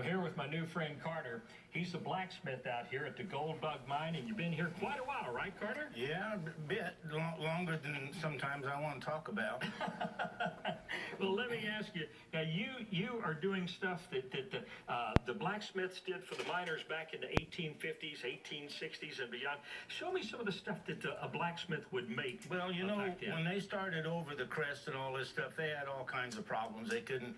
here with my new friend Carter. He's a blacksmith out here at the Gold Bug Mine, and you've been here quite a while, right, Carter? Yeah, a bit. Longer than sometimes I want to talk about. Well, let me ask you. Now, you are doing stuff that the blacksmiths did for the miners back in the 1850s, 1860s, and beyond. Show me some of the stuff that a blacksmith would make. Well, you know, when they started over the crest and all this stuff, they had all kinds of problems. They couldn't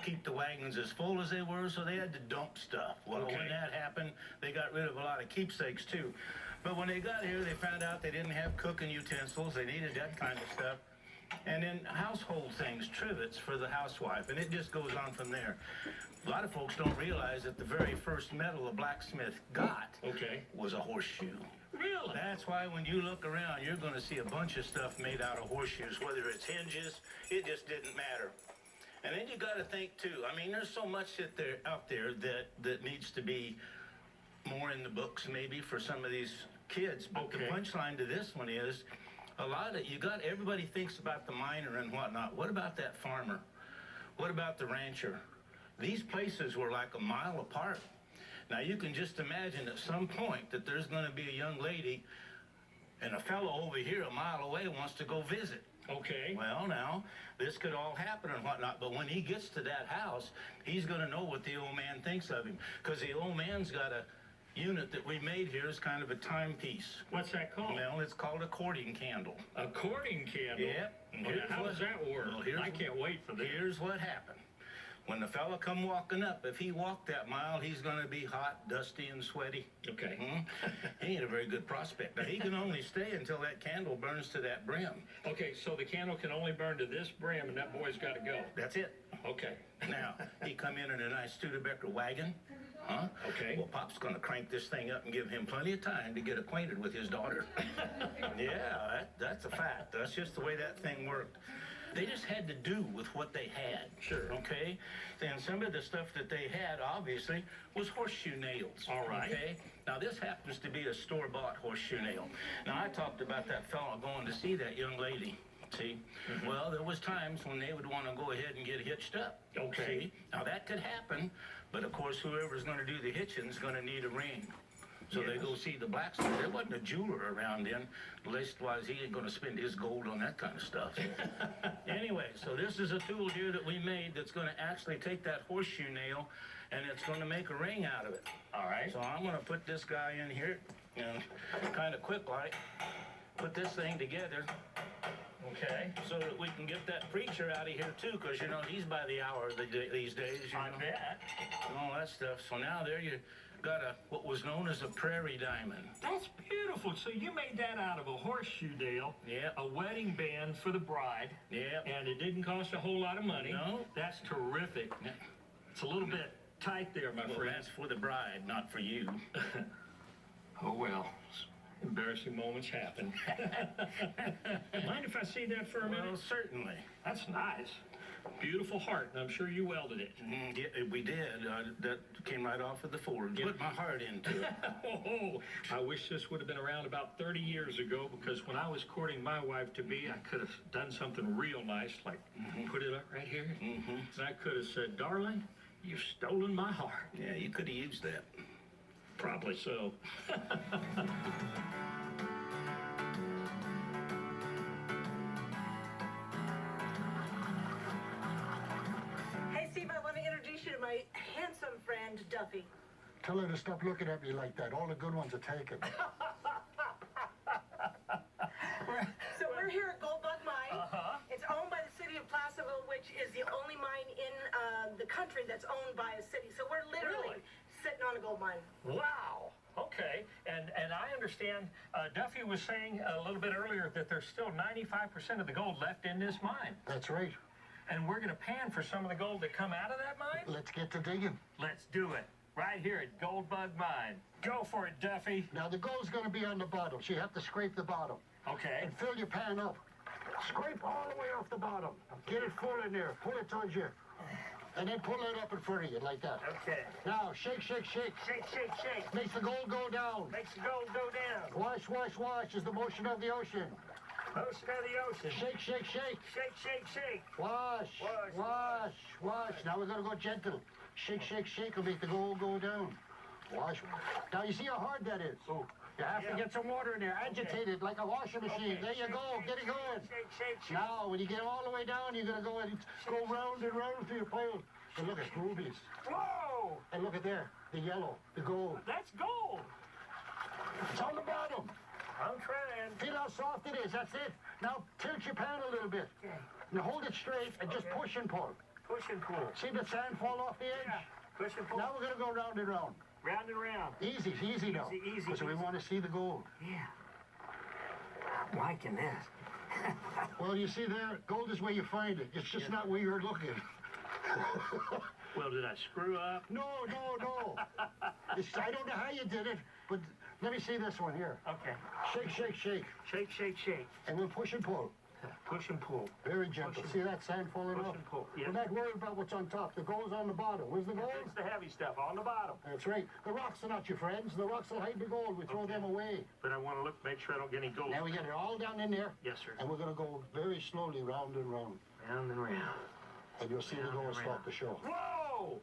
keep the wagons as full as they were, so they had to dump stuff. Well, when that happened, they got rid of a lot of keepsakes too. But when they got here, they found out they didn't have cooking utensils. They needed that kind of stuff. And then household things, trivets for the housewife, and it just goes on from there. A lot of folks don't realize that the very first metal a blacksmith got was a horseshoe. Really? That's why when you look around, you're going to see a bunch of stuff made out of horseshoes, whether it's hinges, it just didn't matter. And then you got to think too. I mean, there's so much out there that needs to be more in the books, maybe for some of these kids. But the punchline to this one is, everybody thinks about the miner and whatnot. What about that farmer? What about the rancher? These places were like a mile apart. Now you can just imagine at some point that there's going to be a young lady and a fellow over here a mile away wants to go visit. Well, now, this could all happen and whatnot, but when he gets to that house, he's going to know what the old man thinks of him, because the old man's got a unit that we made here is kind of a timepiece. What's that called? Well, it's called a courting candle. A courting candle? Yep. How does that work? Well, I can't wait for this. Here's what happened. When the fella come walking up, if he walked that mile, he's going to be hot, dusty, and sweaty. He ain't a very good prospect. Now, he can only stay until that candle burns to that brim. So the candle can only burn to this brim, and that boy's got to go. That's it. Now, he come in a nice Studebaker wagon. Well, Pop's going to crank this thing up and give him plenty of time to get acquainted with his daughter. Yeah, that's a fact. That's just the way that thing worked. They just had to do with what they had. And some of the stuff that they had, obviously, was horseshoe nails. Now, this happens to be a store-bought horseshoe nail. Now, I talked about that fellow going to see that young lady. Well, there was times when they would want to go ahead and get hitched up. Now, that could happen, but, of course, whoever's going to do the hitching is going to need a ring. So they go see the blacksmith. There wasn't a jeweler around then. Leastwise, he ain't going to spend his gold on that kind of stuff. Anyway, so this is a tool here that we made that's going to actually take that horseshoe nail and it's going to make a ring out of it. So I'm going to put this guy in here and kind of quick like put this thing together. So that we can get that preacher out of here too, because you know he's by the hour these days. I bet. And all that stuff. So now there you got what was known as a prairie diamond. That's beautiful. So you made that out of a horseshoe nail, a wedding band for the bride, and it didn't cost a whole lot of money. No. That's terrific. It's a little bit tight there, my friend. That's for the bride, not for you. Oh, well. Embarrassing moments happen. Mind if I see that for a minute? Well, certainly. That's nice. Beautiful heart, and I'm sure you welded it. Yeah, we did. That came right off of the forge. Put my heart into it. I wish this would have been around about 30 years ago, because when I was courting my wife-to-be, I could have done something real nice, like put it up right here. And I could have said, darling, you've stolen my heart. Yeah, you could have used that. Probably so. Hey, Steve, I want to introduce you to my handsome friend, Duffy. Tell her to stop looking at me like that. All the good ones are taken. So we're here at Gold Bug Mine. It's owned by the city of Placerville, which is the only mine in the country that's owned by a city. So we're literally sitting on a gold mine. Wow. And I understand Duffy was saying a little bit earlier that there's still 95% of the gold left in this mine. That's right. And we're going to pan for some of the gold that come out of that mine? Let's get to digging. Let's do it. Right here at Gold Bug Mine. Go for it, Duffy. Now, the gold's going to be on the bottom, so you have to scrape the bottom. And fill your pan up. Scrape all the way off the bottom. Get it full in there. Pull it towards you. And then pull it up in front of you like that. Now, shake, shake, shake. Shake, shake, shake. Makes the gold go down. Makes the gold go down. Wash, wash, wash is the motion of the ocean. Ocean of the ocean. Shake, shake, shake. Shake, shake, shake. Wash, Wash, wash, wash. Now we're going to go gentle. Shake, shake, shake will make the gold go down. Wash. Now you see how hard that is? Oh. You have to get some water in there. Agitate it like a washing machine. Okay. There you go. Get it going. Shake, shake, shake. Now, when you get all the way down, you're going to go and go round and round through your pile. And look at rubies. Whoa! And look at there. The yellow. The gold. That's gold. It's on the bottom. I'm trying. Feel how soft it is. That's it. Now, tilt your pan a little bit. Okay. Now, hold it straight and just push and pull. Push and pull. See the sand fall off the edge? Yeah. Push and pull. Now we're going to go round and round. Round and round. Easy, easy now. Easy, Because we easy. want to see the gold. Yeah. I'm liking this. Well, you see there, gold is where you find it. It's just not where you're looking. Well, did I screw up? No. I don't know how you did it, but let me see this one here. Okay. Shake, shake, shake. Shake, shake, shake. And then push and pull. Push and pull. Very gentle. See that sand falling Push off? and pull. Yeah. We're not worried about what's on top. The gold's on the bottom. Where's the gold? It's the heavy stuff on the bottom. That's right. The rocks are not your friends. The rocks will hide the gold. We throw them away. But I want to look, make sure I don't get any gold. Now we get it all down in there. Yes, sir. And we're going to go very slowly round and round. Round and round. And you'll see the gold start to show. Whoa!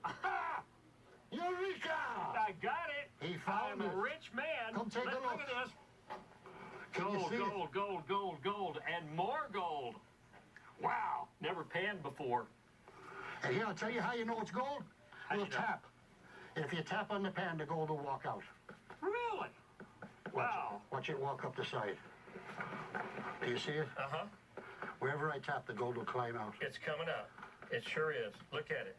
Eureka! I got it. He found I'm it. a rich man. Come take a Look look. at this. Can you Gold, see it? gold, and more gold. Wow, never panned before. And here, I'll tell you how you know it's gold. How We'll you know? tap. And if you tap on the pan, the gold will walk out. Really? Wow. Watch it walk up the side. Do you see it? Uh-huh. Wherever I tap, the gold will climb out. It's coming up. It sure is. Look at it.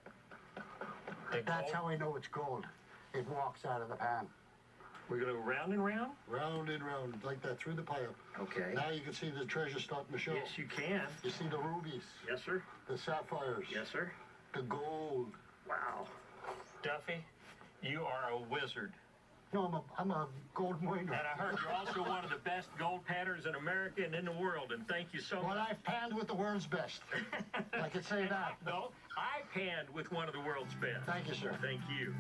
The That's gold- how I know it's gold. It walks out of the pan. We're going to go round and round? Round and round, like that, through the pile. Okay. Now you can see the treasure starting to show. Yes, you can. You see the rubies, Yes, sir. the sapphires, Yes, sir. the gold. Wow. Duffy, you are a wizard. No, I'm a gold miner. And I heard you're also one of the best gold panners in America and in the world, and thank you so Well, much. I've panned with the world's best. I can say that. No, I panned with one of the world's best. Thank you, sir. Thank you.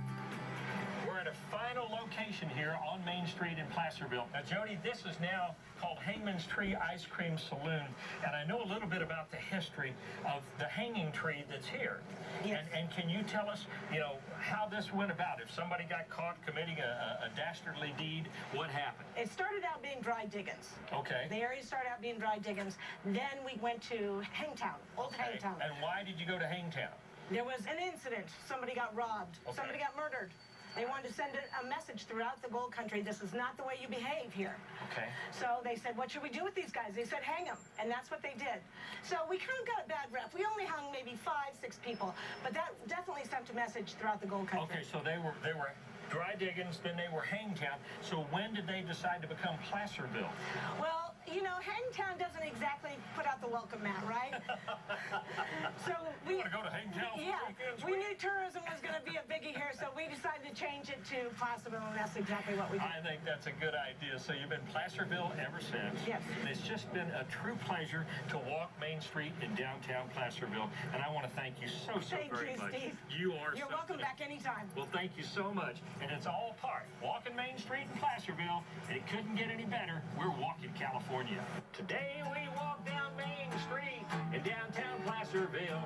We're at a final location here on Main Street in Placerville. Now, Jody, this is now called Hangman's Tree Ice Cream Saloon, and I know a little bit about the history of the hanging tree that's here. Yes. And can you tell us, how this went about? If somebody got caught committing a dastardly deed, what happened? It started out being dry diggings. Okay. The area started out being dry diggings. Then we went to Hangtown, Old Okay. Hangtown. And why did you go to Hangtown? There was an incident. Somebody got robbed. Okay. Somebody got murdered. They wanted to send a message throughout the gold country. This is not the way you behave here. Okay. So they said, what should we do with these guys? They said, hang them. And that's what they did. So we kind of got a bad rep. We only hung maybe 5, 6 people. But that definitely sent a message throughout the gold country. Okay, so they were dry diggings, then they were Hangtown. So when did they decide to become Placerville? Well, Hangtown doesn't exactly put out the welcome mat, right? So we Want to go to Hangtown for yeah, weekends? we knew tourism was going to be a biggie here, so we decided to change it to Placerville, and that's exactly what we did. I think that's a good idea. So you've been Placerville ever since. Yes. It's just been a true pleasure to walk Main Street in downtown Placerville, and I want to thank you so Thank very you, much. Steve. You are You're something. welcome back anytime. Well, thank you so much. And it's all part walking Main Street in Placerville, and it couldn't get any better. We're walking California. Today we walk down Main Street in downtown Placerville,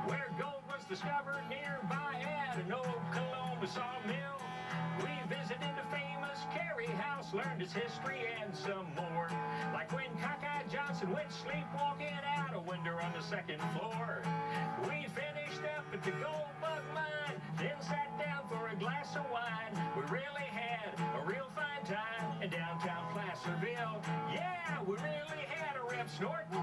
where gold was discovered nearby at an old Columbus sawmill. We visited the famous Carey House, learned its history and some more, like when Cockeye Johnson went sleepwalking out a window on the 2nd floor. We finished up at the Gold Bug Mine, then sat down for a glass of wine. We really had a real fine time in downtown Placerville. Yeah, we really had a rip snorting